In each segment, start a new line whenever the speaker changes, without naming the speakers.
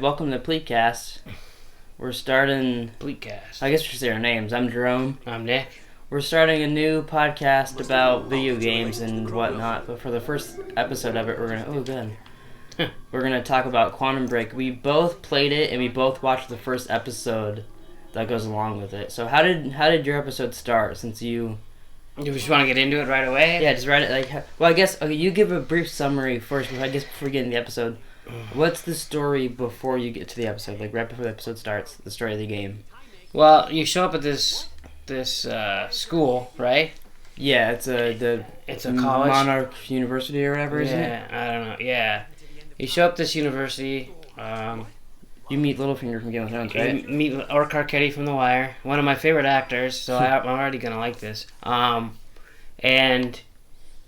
Welcome to Pleekast. We're starting...
Pleekast.
I guess we should say our names. I'm Jerome.
I'm Nick.
We're starting a new podcast about video games and whatnot, but for the first episode of it, we're gonna talk about Quantum Break. We both played it, and we both watched the first episode that goes along with it. So how did your episode start, since you...
You just want to get into it right away?
Yeah, just write it, Well, I guess, okay, you give a brief summary first, before we get into the episode. What's the story before you get to the episode? Like, right before the episode starts, the story of the game.
Well, you show up at this school, right?
Yeah, it's a
college?
Monarch University or whatever, isn't it?
Yeah, I don't know. Yeah. You show up at this university.
You meet Littlefinger from Game of Thrones, right?
You meet Or Carcetti from The Wire, one of my favorite actors, so I'm already going to like this. And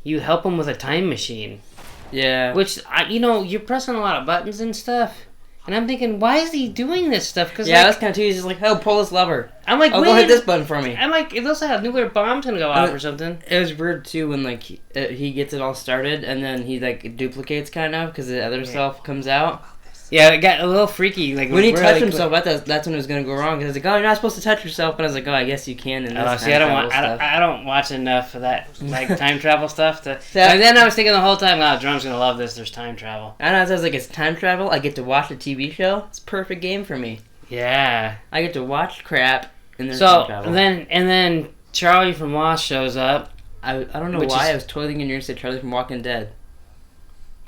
you help him with a time machine.
Yeah.
Which, you're pressing a lot of buttons and stuff. And I'm thinking, why is he doing this stuff? Cause
yeah, that's kind of too. He's just like, oh, pull this lever.
I'm like,
go hit this button for me.
I'm like, it looks like a nuclear bomb's gonna go off or something.
It was weird too when he gets it all started and then he duplicates kind of because the other self comes out.
Yeah, it got a little freaky. Like
when he touched himself, that's when it was gonna go wrong. Because I was like, oh, you're not supposed to touch yourself. But I was like, oh, I guess you can. In this
I don't watch enough of that time travel stuff. And then I was thinking the whole time, oh, Drum's gonna love this. There's time travel.
And I was like, it's time travel. I get to watch a TV show. It's a perfect game for me.
Yeah.
I get to watch crap and then time travel.
and then Charlie from Lost shows up.
I don't know why I was totally going to say Charlie from Walking Dead.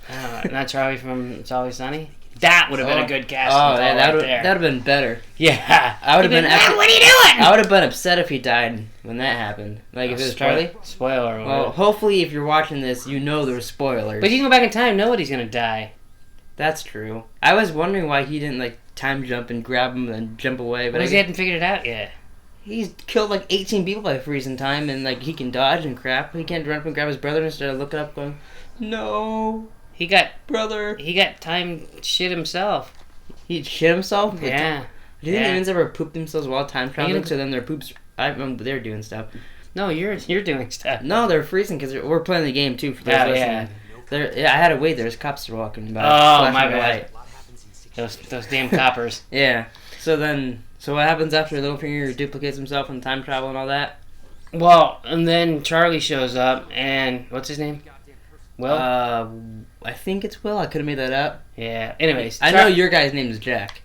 Not Charlie from It's Always Sunny. That would have been a good cast.
Oh, yeah, that would have been better.
Yeah,
I would have been.
What are you doing?
I would have been upset if he died when that happened. Like if it was Charlie.
Spoiler.
Well, hopefully, if you're watching this, you know there's spoilers.
But you can go back in time. Nobody's gonna die.
That's true. I was wondering why he didn't time jump and grab him and jump away. But
he hadn't figured it out yet.
He's killed 18 people by freezing time, and he can dodge and crap. He can't run up and grab his brother instead of looking up, going, "No,
he got time shit himself."
He shit himself?
Yeah.
Do you think humans ever pooped themselves while time traveling? So then their poops... they're doing stuff.
No, you're doing stuff.
No, they're freezing because we're playing the game too. For those listening. I had to wait. There's cops walking by.
Oh, my bad. Those damn coppers.
Yeah. So what happens after Littlefinger duplicates himself and time travel and all that?
Well, and then Charlie shows up, and what's his name? Will?
I think it's Will. I could have made that up.
Yeah. Anyways,
I know your guy's name is Jack.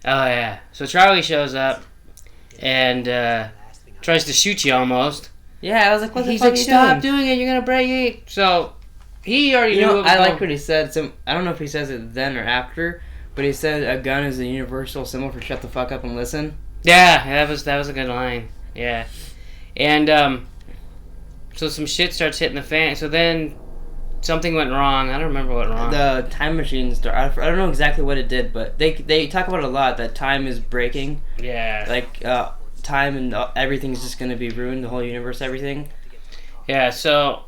Oh yeah. So Charlie shows up and tries to shoot you almost.
Yeah, I was like, what the
He's
fuck
like,
are you
stop
doing?
it! You're gonna break it. So he already knew.
I like what he said. So I don't know if he says it then or after, but he said a gun is a universal symbol for shut the fuck up and listen.
Yeah, that was a good line. Yeah, and so some shit starts hitting the fan. So then. Something went wrong. I don't remember what went wrong.
The time machine I don't know exactly what it did, but they talk about it a lot, that time is breaking.
Yeah.
Time and everything's just going to be ruined, the whole universe, everything.
Yeah, so...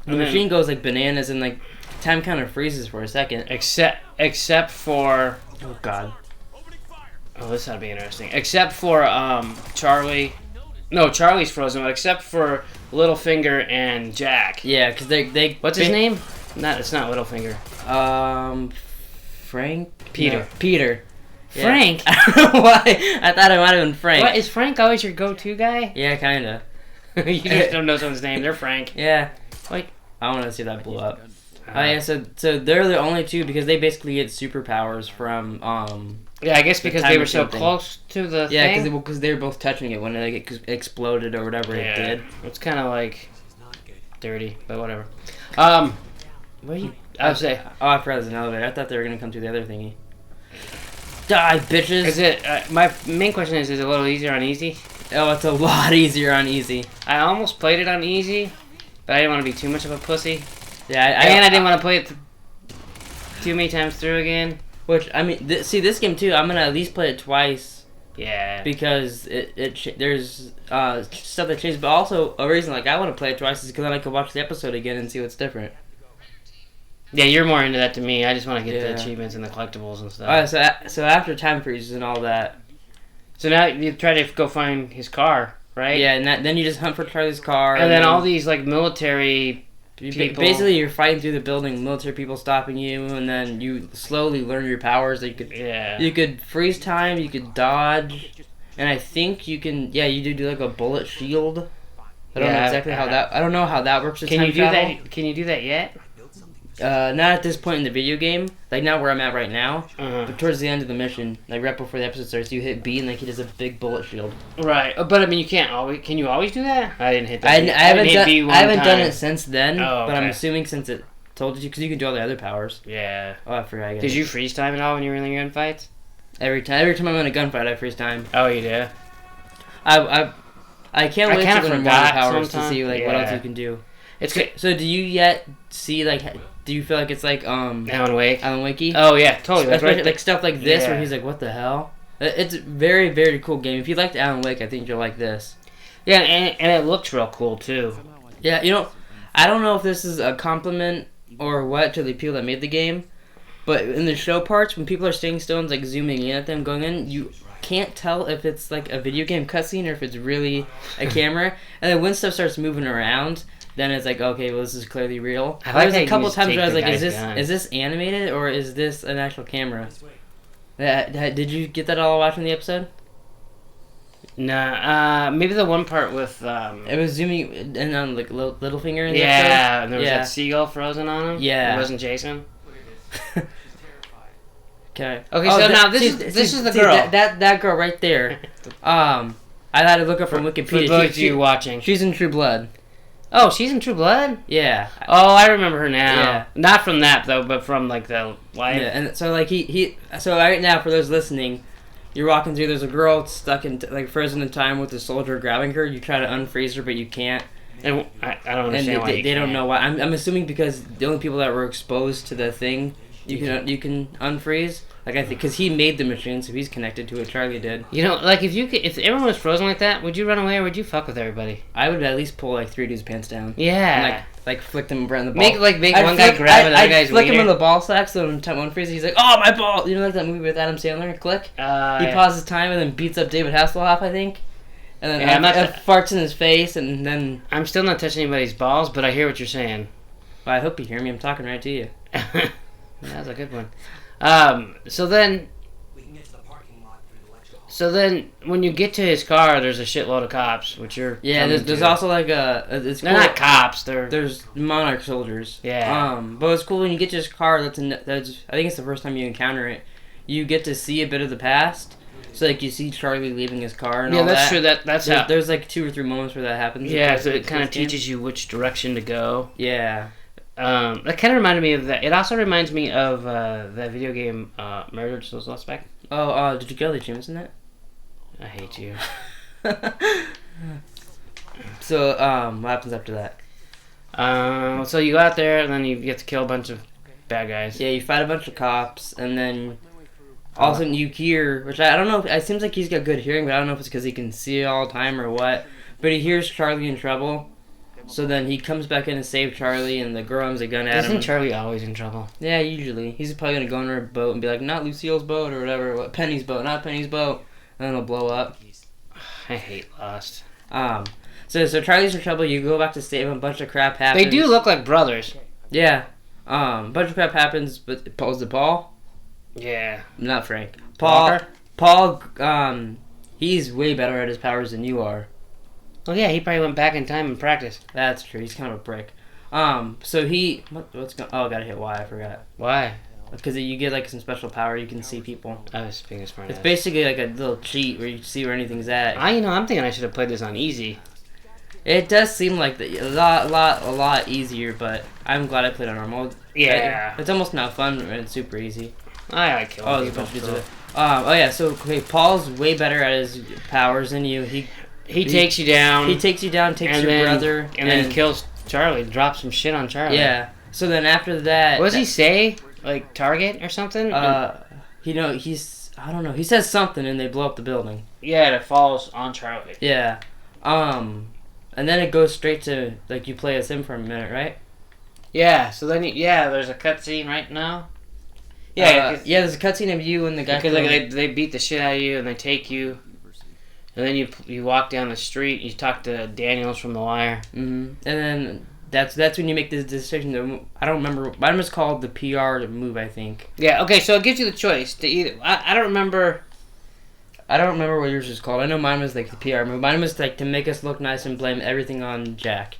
The machine goes bananas and time kind of freezes for a second.
Except for...
Oh, God.
Oh, this ought to be interesting. Except for Charlie... No, Charlie's frozen, but except for Littlefinger and Jack.
Yeah, because they
what's his name? It's not Littlefinger.
Frank?
Peter.
No, Peter. Yeah.
Frank?
I don't know why. I thought it might have been Frank.
What, is Frank always your go-to guy?
Yeah, kind of.
You just don't know someone's name. They're Frank.
Yeah.
Like,
I want to see that blow up. Yeah, so they're the only two because they basically get superpowers from
yeah, I guess because they were so close to the thing.
Yeah, because they were both touching it when it exploded or whatever it did.
It's kind of dirty, but whatever.
What do you?
I would say.
Oh, I forgot there's an elevator. I thought they were gonna come through the other thingy. Die, bitches!
Is it? My main question is it a little easier on easy?
Oh, it's a lot easier on easy.
I almost played it on easy, but I didn't want to be too much of a pussy.
Yeah,
I didn't want to play it too many times through again.
Which, I mean, this game too, I'm going to at least play it twice.
Yeah.
Because there's stuff that changes, but also a reason I want to play it twice is because then I could watch the episode again and see what's different.
Yeah, you're more into that than me. I just want to get the achievements and the collectibles and stuff.
Alright, so after time freezes and all that.
So now you try to go find his car, right?
Yeah, and then you just hunt for Charlie's car.
And then all these military people.
Basically, you're fighting through the building, military people stopping you, and then you slowly learn your powers. That you could freeze time, you could dodge, and I think you can. Yeah, you do like a bullet shield. I don't know exactly how that. I don't know how that works.
Can you do that? Can you do that yet?
Not at this point in the video game. Like not where I'm at right now. But towards the end of the mission, like right before the episode starts, you hit B and like he does a big bullet shield.
Right, but I mean, you can't always. Can you always do that? I didn't hit that.
I haven't done it since then.
Oh, okay.
But I'm assuming since it told you because you can do all the other powers.
Yeah.
Oh, I forgot.
Did you freeze time at all when you were in the gunfights?
Every time I'm in a gunfight, I freeze time.
Oh, you do.
I can't wait to learn more powers to see like what else you can do.
It's good.
So do you yet see like? Do you feel like it's like
Alan Wake?
Alan Wakey?
Oh yeah, totally.
Especially right like stuff like this where he's like, "What the hell?" It's a very very cool game. If you liked Alan Wake, I think you'll like this.
Yeah, and it looks real cool too.
Yeah, you know, I don't know if this is a compliment or what to the people that made the game, but in the show parts when people are staying still and like zooming in at them going in, you can't tell if it's like a video game cutscene or if it's really a camera. And then when stuff starts moving around, then it's like, okay, well, this is clearly real. There's a couple times where I was like, is this animated or is this an actual camera? Did you get that all watching the episode?
Nah, maybe the one part with
it was zooming in on like Littlefinger in the episode.
Yeah, and there was that seagull frozen on him.
Yeah,
it wasn't Jason.
Okay.
Okay, so now this is the girl.
That girl right there. I had to look up from Wikipedia.
For those of you watching,
she's in True Blood.
Oh, she's in True Blood?
Yeah.
Oh, I remember her now.
Yeah.
Not from that though, but from like the live.
Yeah, and so like so right now for those listening, you're walking through. There's a girl stuck in like frozen in time with a soldier grabbing her. You try to unfreeze her, but you can't.
And I don't understand
and
why
they don't know why. I'm assuming because the only people that were exposed to the thing, you can unfreeze. Like I think because he made the machine, so he's connected to it. Charlie did.
You know, like if everyone was frozen like that, would you run away or would you fuck with everybody?
I would at least pull like 3 dudes' pants down.
Yeah.
And, like flick them around the ball.
Make one guy grab another guy's
flick him
wiener.
in the ball sack, so when one freezes, he's like, "Oh, my ball!" You know, like that movie with Adam Sandler. Click. He pauses time and then beats up David Hasselhoff, I think. And then farts in his face, and then
I'm still not touching anybody's balls, but I hear what you're saying.
Well, I hope you hear me. I'm talking right to you.
That was a good one. So then, when you get to his car, there's a shitload of cops, which you're
there's also like they're
not cops.
There's Monarch soldiers.
Yeah.
But it's cool when you get to his car. That's I think it's the first time you encounter it. You get to see a bit of the past. So like you see Charlie leaving his car and all that.
Yeah, that's true. That's how.
There's like 2 or 3 moments where that happens.
Yeah, so it kind of teaches you which direction to go.
Yeah.
That kind of reminded me of that. It also reminds me of that video game, Murdered Soul Suspect.
Oh, did you get all the achievements in that?
I hate you.
So, what happens after that?
So you go out there and then you get to kill a bunch of bad guys.
Yeah, you fight a bunch of cops and then all of a sudden you hear, which I don't know, it seems like he's got good hearing, but I don't know if it's because he can see all the time or what, but he hears Charlie in trouble. So then he comes back in to save Charlie, and the girl aims a gun at him.
Isn't Charlie always in trouble?
Yeah, usually. He's probably going to go on her boat and be like, not Lucille's boat or whatever, Penny's boat, not Penny's boat. And then it'll blow up.
I hate Lost.
So Charlie's in trouble, you go back to save him, a bunch of crap happens.
They do look like brothers.
Yeah. A bunch of crap happens, but was it Paul?
Yeah.
Not Frank.
Walker?
Paul, he's way better at his powers than you are.
Oh yeah, he probably went back in time and practiced.
That's true. He's kind of a brick. So he what's going? Oh, I gotta hit Y. I forgot.
Why?
Because you get like some special power. You can see people.
I was being a smart.
It's basically like a little cheat where you see where anything's at.
I'm thinking I should have played this on easy.
It does seem like a lot easier, but I'm glad I played on normal.
Yeah.
It's almost not fun and it's super easy.
I like killing people.
So Paul's way better at his powers than you.
He takes you down.
He takes you down, takes your brother.
And then kills Charlie, drops some shit on Charlie.
Yeah. So then after that...
What does he say? Like, target or something?
I don't know. He says something and they blow up the building.
Yeah, it falls on Charlie.
Yeah. And then it goes straight to, like, you play as him for a minute, right?
Yeah, so then, there's a cutscene right now.
Yeah, there's a cutscene of you and the guy...
Because they beat the shit out of you and they take you... And then you walk down the street, you talk to Daniels from The Wire.
Mm-hmm. And then That's when you make this decision. I don't remember. Mine was called the PR move, I think.
Yeah. Okay. So it gives you the choice to either. I don't remember.
I don't remember what yours was called. I know mine was like the PR move. Mine was like to make us look nice and blame everything on Jack.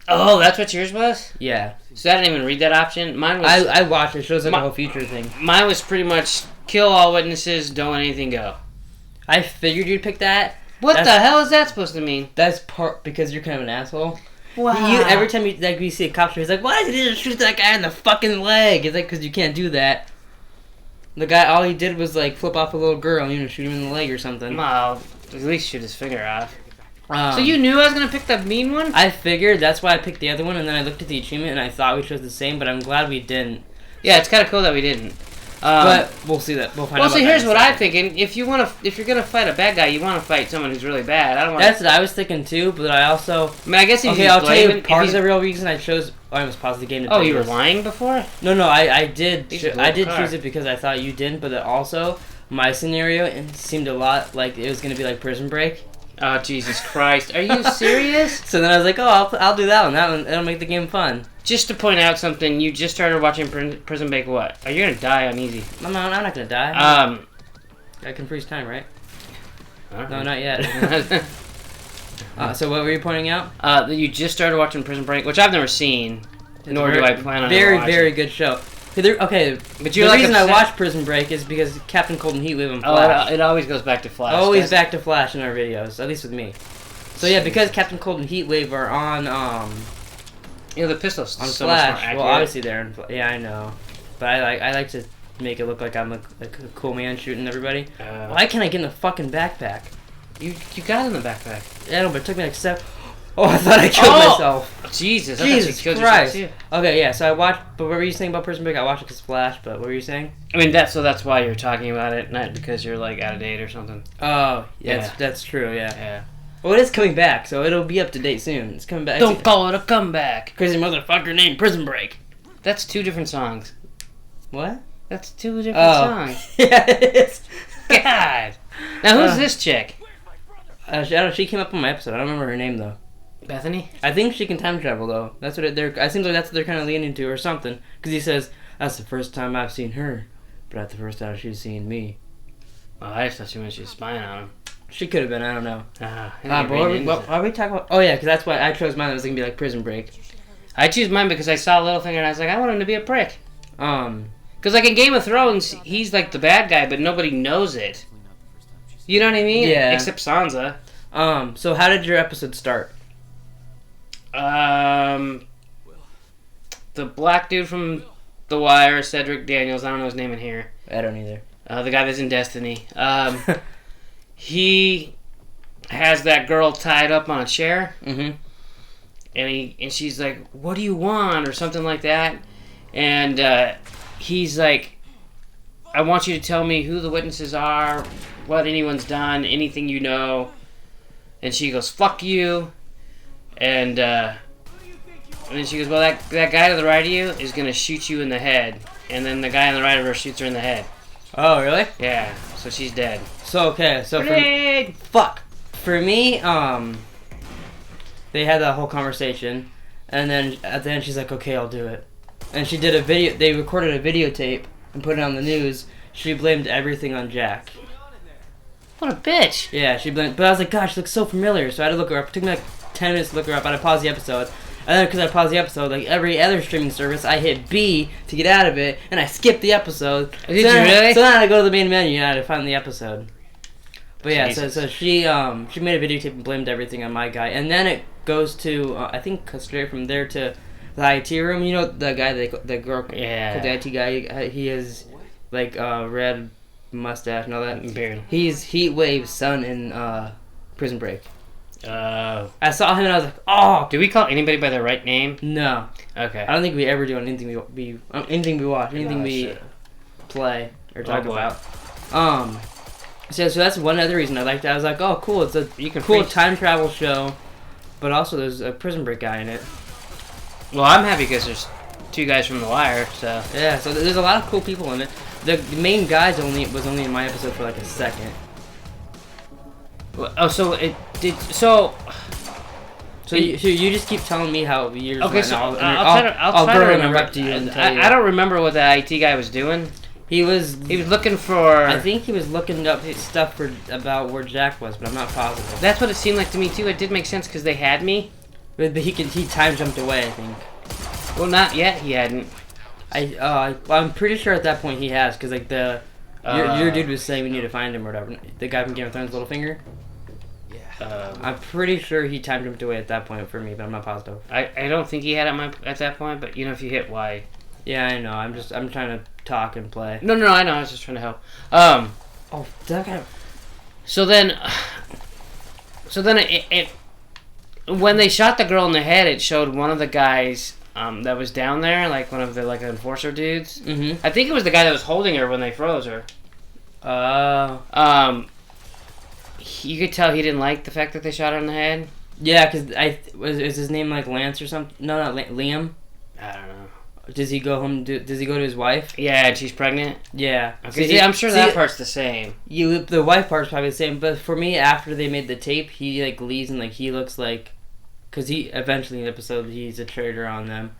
Oh, that's what yours was?
Yeah.
So I didn't even read that option. Mine was.
I watched it. It shows like a whole future thing.
Mine was pretty much kill all witnesses, don't let anything go.
I figured you'd pick that.
What the hell is that supposed to mean?
That's part because you're kind of an asshole.
Wow.
Every time you see a cop, he's like, "Why did you just shoot that guy in the fucking leg?" It's like because you can't do that. The guy, all he did was like flip off a little girl and shoot him in the leg or something.
Well, at least shoot his finger off.
So
you knew I was gonna pick the mean one?
I figured that's why I picked the other one, and then I looked at the achievement and I thought we chose the same, but I'm glad we didn't.
Yeah, it's kind of cool that we didn't.
But we'll see that. We'll find out.
Well, so here's what I'm thinking: if you're gonna fight a bad guy, you want to fight someone who's really bad. I don't want.
That's what I was thinking too, but I also.
I mean, I guess
okay, I'll tell you part of the real reason I chose. Oh, I almost paused the game.
Oh, you were lying before?
No, I did. I did
car.
choose it because I thought you didn't, but also my scenario it seemed a lot like it was gonna be like Prison Break.
Oh, Jesus Christ! Are you serious?
So then I was like, oh, I'll do that one. That one, it'll make the game fun.
Just to point out something, you just started watching Prison Break. What? Are you gonna die on easy?
I'm not gonna die. I can freeze time, right? No, not yet. So what were you pointing out?
That you just started watching Prison Break, which I've never seen, nor do I plan on
Very,
watching.
very good show. Okay, but the reason I watched Prison Break is because Captain Cold and Heatwave and Flash.
Oh, it always goes back to Flash.
Always back to Flash in our videos, at least with me. So yeah, because Captain Cold and Heatwave are on
the pistols
on
so
Flash.
Much more accurate.
Well, obviously they're in. Yeah, I know, but I like to make it look like I'm like a cool man shooting everybody. Why can't I get in the fucking backpack?
You got in the backpack.
Yeah, no, but it took me like 7. Oh, I thought I killed myself.
Jesus
Jesus Christ. Okay, yeah, so I watched, but what were you saying about Prison Break? I watched it because Flash, but what were you saying?
I mean, that's why you're talking about it, not because you're like out of date or something.
Oh, yeah, that's true, yeah. Well, it is coming back, so it'll be up to date soon. It's coming back.
Don't call it a comeback.
Crazy motherfucker named Prison Break.
That's 2 different songs.
What?
That's 2 different songs.
Yeah, it is.
God. Now, who's this chick?
She came up on my episode. I don't remember her name, though.
Bethany?
I think she can time travel, though. That's what I seems like that's what they're kind of leaning to or something. Because he says, that's the first time I've seen her, but that's the first time she's seen me.
Oh, I just thought she was spying on him.
She could have been, I don't know.
But
what are we talking about? Oh, yeah, because that's why I chose mine. It was going to be like Prison Break.
I choose mine because I saw Littlefinger and I was like, I want him to be a prick. Because like in Game of Thrones, he's like the bad guy, but nobody knows it. You know what I mean?
Yeah.
Except Sansa.
So how did your episode start?
The black dude from The Wire, Cedric Daniels, I don't know his name in here.
I don't either.
The guy that's in Destiny. He has that girl tied up on a chair.
Mm-hmm.
And she's like, what do you want? Or something like that. And he's like, I want you to tell me who the witnesses are, what anyone's done, anything you know. And she goes, fuck you. And then she goes, well, that guy to the right of you is going to shoot you in the head. And then the guy on the right of her shoots her in the head.
Oh, really?
Yeah, so she's dead.
So, okay, so for me, they had that whole conversation, and then at the end she's like, okay, I'll do it. And she did they recorded a videotape and put it on the news. She blamed everything on Jack.
What a bitch.
Yeah, she blamed, but I was like, gosh, she looks so familiar, so I had to look her up. It took me like 10 minutes to look her up. I had to pause the episode. And then because I paused the episode, like every other streaming service, I hit B to get out of it, and I skipped the episode.
Did you really?
So then I had to go to the main menu and I had to find the episode. But yeah,
Jesus.
so she made a videotape and blamed everything on my guy. And then it goes to, I think straight from there to the IT room. You know the guy, the girl,
yeah,
the IT guy, he has like red mustache and all that.
Beard.
He's Heatwave's son in Prison Break.
I
saw him and I was like, oh!
Do we call anybody by their right name?
No.
Okay.
I don't think we ever do on anything we watch, anything we play or talk about. So that's one other reason I liked it. I was like, oh, cool! It's a cool time travel show, but also there's a Prison Break guy in it.
Well, I'm happy because there's 2 guys from The Wire, so
yeah. So there's a lot of cool people in it. The main guy was only in my episode for like a second.
Oh, so it did. So
So you just keep telling me how years.
Okay,
went,
so
and
I'll try to remember.
Interrupt you and tell you.
I don't remember what the IT guy was doing.
He was
looking for.
I think he was looking up stuff about where Jack was, but I'm not positive.
That's what it seemed like to me too. It did make sense because they had me.
But he time jumped away, I think.
Well, not yet. He hadn't.
I'm pretty sure at that point he has, because like your dude was saying we need to find him or whatever. The guy from Game of Thrones, Littlefinger. Yeah. I'm pretty sure he time jumped away at that point for me, but I'm not positive.
I don't think he had at that point, but if you hit Y.
Yeah, I know. I'm trying to talk and play.
No, I know. I was just trying to help.
Oh, that guy.
So then it when they shot the girl in the head, it showed one of the guys that was down there, like one of the enforcer dudes.
Mm-hmm.
I think it was the guy that was holding her when they froze her. You could tell he didn't like the fact that they shot her in the head.
Yeah, because is his name like Lance or something? No, not Liam.
I don't know.
Does he go home? Does he go to his wife?
Yeah, and she's pregnant.
Yeah.
Okay. I'm sure that part's the same.
The wife part's probably the same, but for me, after they made the tape, he leaves and he looks like, because he eventually in the episode he's a traitor on them.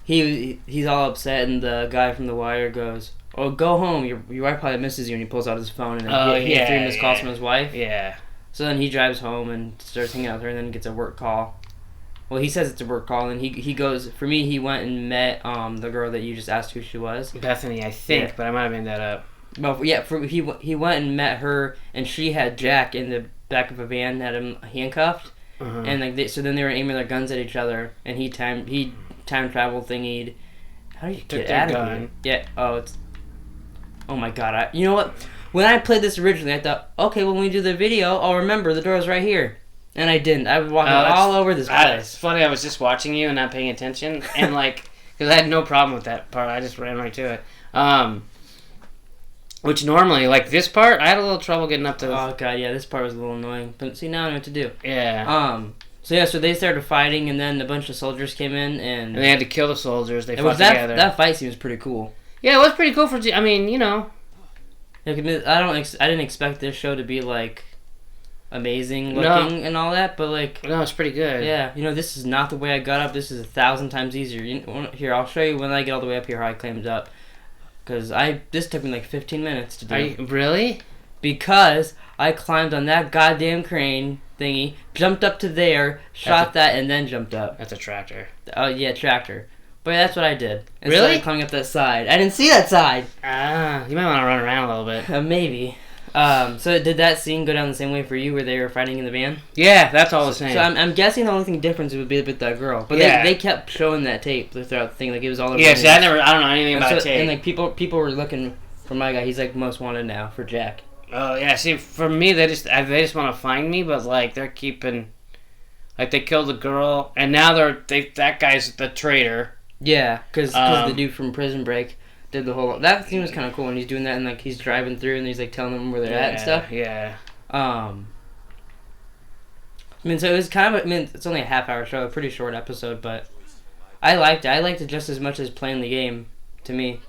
He's all upset, and the guy from The Wire goes, "Oh, go home. Your wife probably misses you." And he pulls out his phone, and then he had 3 missed calls from his wife.
Yeah.
So then he drives home and starts hanging out with her, and then gets a work call. Well, he says it's a work call, and he goes. For me, he went and met the girl that you just asked who she was.
Bethany, I think, but I might have made that up.
Well, yeah, he went and met her, and she had Jack in the back of a van, had him handcuffed, and so then they were aiming their guns at each other, and he time travel thingied. How do you get out of here? Yeah. Oh my God! You know what? When I played this originally, I thought, okay, when we do the video, I'll remember the door's right here. And I didn't. I was walking all over this place.
It's funny, I was just watching you and not paying attention. And, because I had no problem with that part. I just ran right to it. Which normally, this part, I had a little trouble getting up to...
Oh, God, yeah, this part was a little annoying. But see, now I know what to do.
Yeah.
So they started fighting, and then a bunch of soldiers came in, and
they had to kill the soldiers. They fought together.
That fight seems pretty cool.
Yeah, it was pretty cool for... I mean,
I didn't expect this show to be, amazing looking and all that, but
no, it's pretty good.
Yeah, this is not the way I got up. This is 1,000 times easier. Here, I'll show you when I get all the way up here how I climbed up, because this took me 15 minutes to do.
Are you, really?
Because I climbed on that goddamn crane thingy, jumped up to there, shot that, and then jumped up.
That's a tractor.
Oh yeah, tractor. But that's what I did.
Really?
I climbing up that side. I didn't see that side.
You might want to run around a little bit.
Maybe. So did that scene go down the same way for you, where they were fighting in the van?
Yeah, that's all the same.
So I'm guessing the only thing different would be with that girl, but they kept showing that tape throughout the thing, it was all over.
Yeah, see, I don't know anything about tape.
And people were looking for my guy. He's most wanted now for Jack.
Oh yeah, see, for me they just want to find me, but they're keeping, they killed the girl, and now that guy's the traitor. Yeah, because the dude from Prison Break did the whole... That scene was kind of cool when he's doing that, and he's driving through and he's telling them where they're at and stuff. Yeah.
So it was kind of... it's only a half-hour show, a pretty short episode, but I liked it. I liked it just as much as playing the game, to me.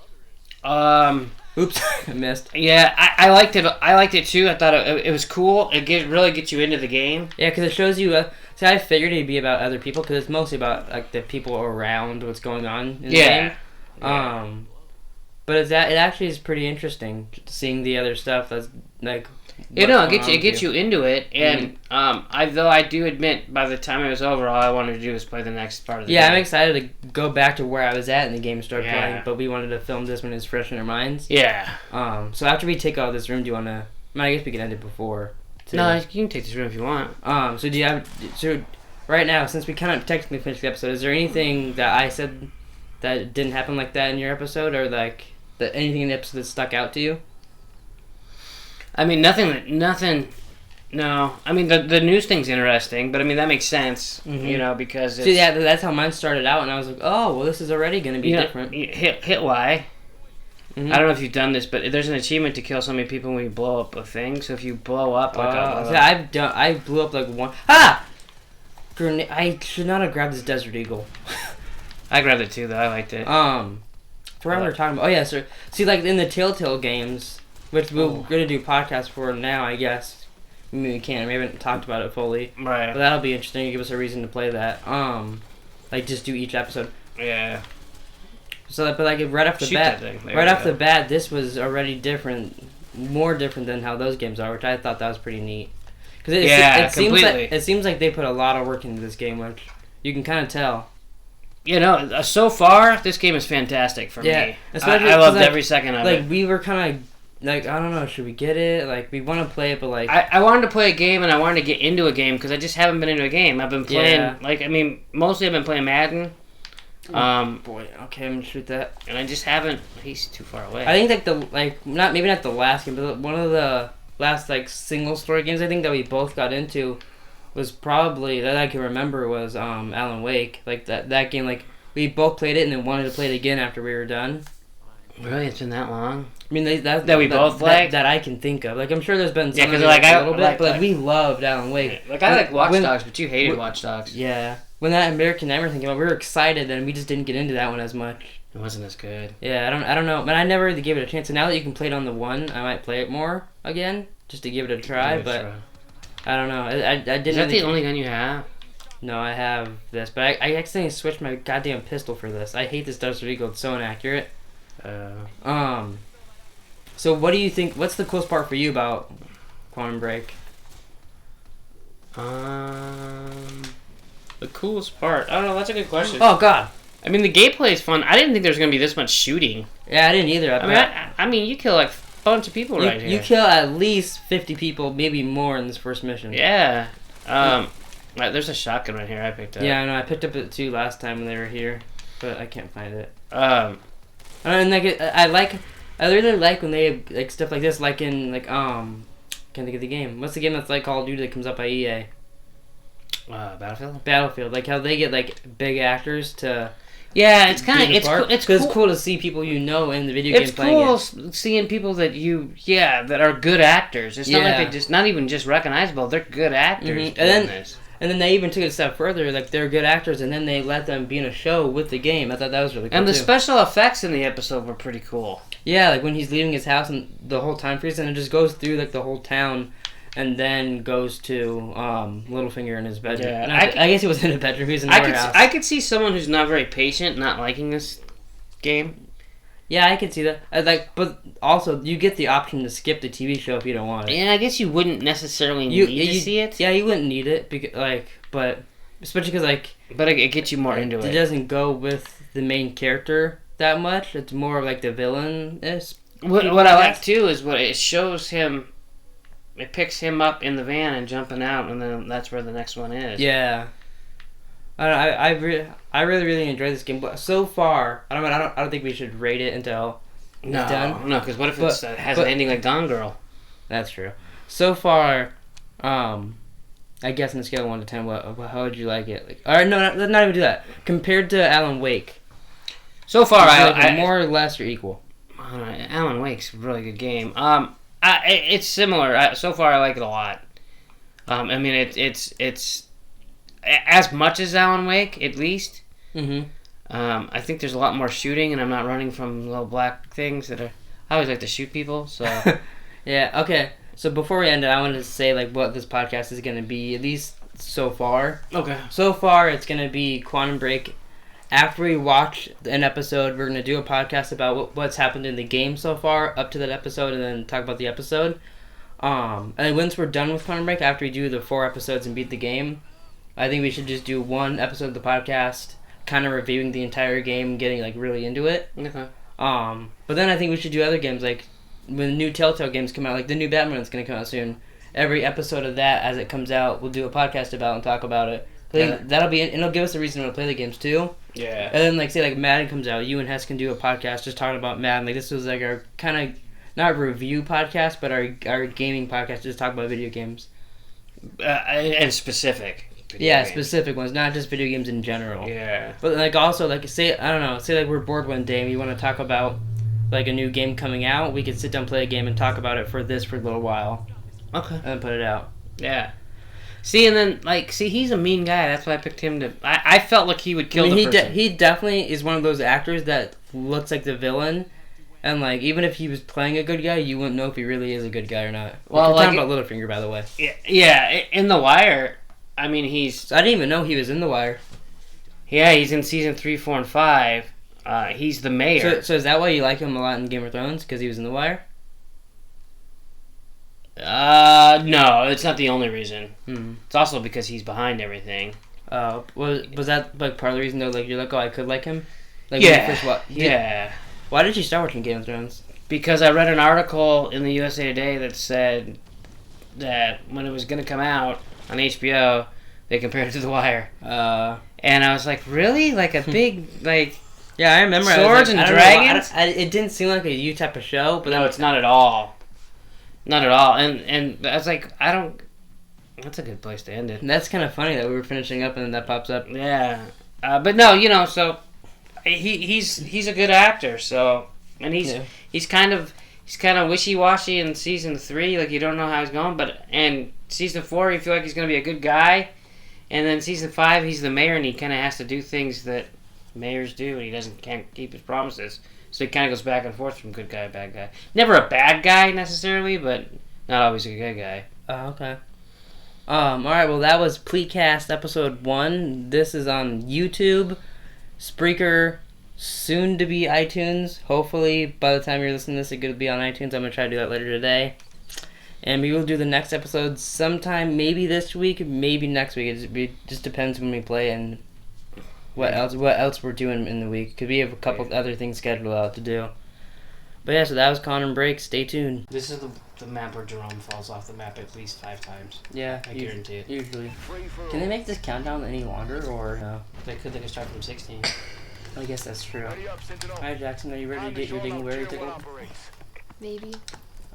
Oops, I missed.
Yeah, I liked it. I liked it too. I thought it was cool. It really gets you into the game.
Yeah, because it shows you... See, I figured it'd be about other people, because it's mostly about the people around what's going on in the game. Yeah. But it actually is pretty interesting seeing the other stuff that's
it gets you into it, and I do admit by the time it was over, all I wanted to do was play the next part of the game.
Yeah, I'm excited to go back to where I was at in the game and start playing, but we wanted to film this when it's fresh in our minds. Yeah. So after we take out this room, do you want to... I guess we can end it before. Too.
No, you can take this room if you want.
So do you have... So right now, since we kind of technically finished the episode, is there anything that I said that didn't happen like that in your episode, or anything in the episode that stuck out to you?
I mean, nothing. No, I mean the news thing's interesting, but that makes sense, because it's...
See, that's how mine started out, and I was like, oh, well, this is already going to be different.
Hit Y. Mm-hmm. I don't know if you've done this, but there's an achievement to kill so many people when you blow up a thing. So if you blow up
I blew up one. Ah! Grenade. I should not have grabbed this Desert Eagle.
I grabbed it too, though. I liked it.
Forgot what we were talking about. Oh yeah, so see, in the Telltale games, which we're gonna do podcasts for now, I guess. I mean, we can't. We haven't talked about it fully.
Right.
But that'll be interesting. Give us a reason to play that. Like just do each episode.
Yeah.
So, but like right off the bat, this was already different, more different than how those games are, which I thought that was pretty neat. Because it seems like they put a lot of work into this game, which you can kind of tell.
You know, so far this game is fantastic for me. I loved every second of it.
Like we were kind of like, I don't know, should we get it? Like we want to play it, but like
I wanted to play a game and I wanted to get into a game because I just haven't been into a game. I've been playing mostly I've been playing Madden.
Boy, okay, I'm gonna shoot that.
And I just haven't. He's too far away.
I think not the last game, but one of the last like single story games I think that we both got into was probably that I can remember was Alan Wake. Like that game, like we both played it and then wanted to play it again after we were done.
Really, it's been that long.
I mean, that I can think of. Like I'm sure there's been some a little bit, but we loved Alan Wake.
Like I like Watch Dogs, but you hated Watch Dogs.
Yeah. When that American Nightmare thing came out, we were excited, and we just didn't get into that one as much.
It wasn't as good.
Yeah, I don't know, but I never really gave it a chance. And now that you can play it on the one, I might play it more again just to give it a try. But I don't know. I didn't.
Is that the only gun you have?
No, I have this, but I accidentally switched my goddamn pistol for this. I hate this Desert Eagle. It's so inaccurate. So what do you think? What's the coolest part for you about Quantum Break?
The coolest part? I don't know. That's a good question.
Oh God.
I mean, the gameplay is fun. I didn't think there was gonna be this much shooting.
Yeah, I didn't either.
I mean, you kill like a bunch of people right here.
You kill at least 50 people, maybe more in this first mission.
Yeah. There's a shotgun right here. I picked up.
Yeah, I know. I picked up it too last time when they were here, but I can't find it.
And
like I really like when they have like stuff like this, like in like can't think of the game. What's the game that's like Call of Duty that comes up by EA? Battlefield. Like how they get like big actors to.
Yeah, it's kind of it's
cool to see people in the video game playing it.
It's cool seeing people that that are good actors. It's not like they not even just recognizable. They're good actors.
Mm-hmm. And then they even took it a step further. Like they're good actors, and then they let them be in a show with the game. I thought that was really cool.
And the special effects in the episode were pretty cool.
Yeah, like when he's leaving his house and the whole time freezes, and it just goes through like the whole town. And then goes to Littlefinger in his bedroom. Yeah, I guess he was in a bedroom. He was in the warehouse.
I could see someone who's not very patient not liking this game.
Yeah, I could see that. But also you get the option to skip the TV show if you don't want it.
Yeah, I guess you wouldn't necessarily need to see it.
Yeah, you wouldn't need it but especially because
But it gets you more into it.
It doesn't go with the main character that much. It's more of like the villain is.
What I like too is what it shows him. It picks him up in the van and jumping out, and then that's where the next one is. Yeah,
I really enjoy this game. But so far, I don't think we should rate it until it's done.
No, because what if it has an ending like Gone Girl?
That's true. So far, I guess on a scale of 1 to 10, how would you like it? Like, all right, no, let's not even do that. Compared to Alan Wake,
so far, I
more or less or equal.
Alan Wake's a really good game. It's similar. So far, I like it a lot. I mean, it's as much as Alan Wake, at least.
Mm-hmm.
I think there's a lot more shooting, and I'm not running from little black things that are. I always like to shoot people, so.
Yeah. Okay. So before we end it, I wanted to say like what this podcast is going to be, at least so far.
Okay.
So far, it's going to be Quantum Break. After we watch an episode, we're going to do a podcast about what's happened in the game so far up to that episode and then talk about the episode. And then once we're done with Quantum Break, after we do the 4 episodes and beat the game, I think we should just do 1 episode of the podcast, kind of reviewing the entire game, getting like really into it.
Okay.
But then I think we should do other games, like when new Telltale games come out, like the new Batman that's going to come out soon. Every episode of that, as it comes out, we'll do a podcast about and talk about it. That'll be it'll give us a reason to play the games too.
Yeah.
And then say like Madden comes out, you and Hess can do a podcast just talking about Madden. Like this was like our kind of not review podcast, but our gaming podcast, just talk about video games.
And specific. Games.
Specific ones, not just video games in general.
Yeah.
But like also like say like we're bored one day and we want to talk about like a new game coming out, we could sit down, play a game, and talk about it for a little while.
Okay.
And then put it out.
Yeah. See, and then, he's a mean guy. That's why I picked him to... I felt like he would kill the person.
He definitely is one of those actors that looks like the villain, And, like, even if he was playing a good guy, you wouldn't know if he really is a good guy or not.
Well,
we're talking about Littlefinger, by the way.
Yeah, in The Wire, I mean,
So I didn't even know he was in The Wire.
Yeah, he's in season 3, 4, and 5. He's the mayor.
So is that why you like him a lot in Game of Thrones? Because he was in The Wire?
No, it's not the only reason. It's also because he's behind everything.
Was that, like, part of the reason, though, like, you're like, oh, I could like him? Like,
Yeah.
when you first
Yeah.
Why did you start watching Game of Thrones?
Because I read an article in the USA Today that said that when it was going to come out on HBO, they compared it to The Wire. And I was like, really? Like a big, like...
Yeah, I remember.
Swords and dragons?
It didn't seem like a you type of show, but
no, it's not at all. Not at all. And I was like, I don't... That's a good place to end it.
That's kind of funny that we were finishing up and then that pops up.
Yeah. But no, you know, so... He's a good actor, so... And he's kind of wishy-washy in season 3, like you don't know how he's going, but... And season 4, you feel like he's going to be a good guy. And then season 5, he's the mayor, and he kind of has to do things that mayors do, and he can't keep his promises. So he kind of goes back and forth from good guy, bad guy. Never a bad guy, necessarily, but not always a good guy.
Oh, okay. Alright, well, that was Pleekast episode 1. This is on YouTube, Spreaker, soon to be iTunes. Hopefully, by the time you're listening to this, it could be on iTunes. I'm going to try to do that later today. And we will do the next episode sometime, maybe this week, maybe next week. It just depends when we play and what else we're doing in the week. Because we have a couple other things scheduled out to do. But yeah, so that was Quantum Break. Stay tuned.
This is the map where Jerome falls off the map at least 5 times.
Yeah,
I guarantee it.
Usually. Can they make this countdown any longer, or no?
They could start from 16.
I guess that's true. Alright, Jackson, are you ready to get your dingleberry tickle?
Maybe.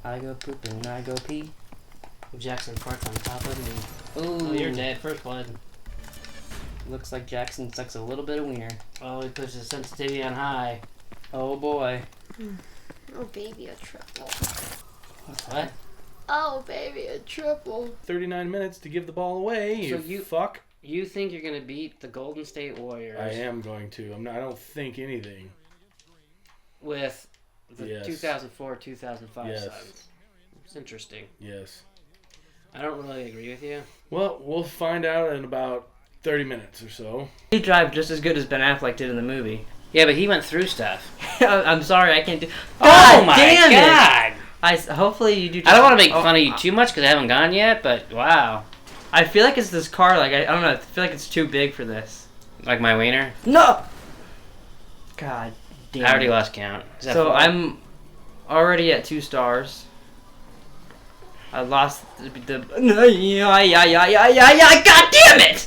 I go poop and I go pee.
Jackson farts on top of me.
Ooh.
Oh, you're dead. First blood.
Looks like Jackson sucks a little bit of wiener.
Oh, he puts his sensitivity on high.
Oh boy.
Oh, baby, a triple.
What?
Oh, baby, a triple.
39 minutes to give the ball away.
So
you fuck.
You think you're gonna beat the Golden State Warriors?
I am going to. I don't think anything.
With the
Yes.
2004-2005
Yes.
Suns. It's interesting.
Yes.
I don't really agree with you.
Well, we'll find out in about 30 minutes or so.
He drive just as good as Ben Affleck did in the movie.
Yeah, but he went through stuff.
I'm sorry, I can't do.
Oh my
damn
god!
It! Hopefully you do.
I don't want to make fun of you too much because I haven't gone yet, but wow.
I feel like it's this car. Like I don't know. I feel like it's too big for this.
Like my wiener?
No. God damn.
I already lost count. Is that
So
4?
I'm already at 2 stars. I lost the. Yeah. God damn it!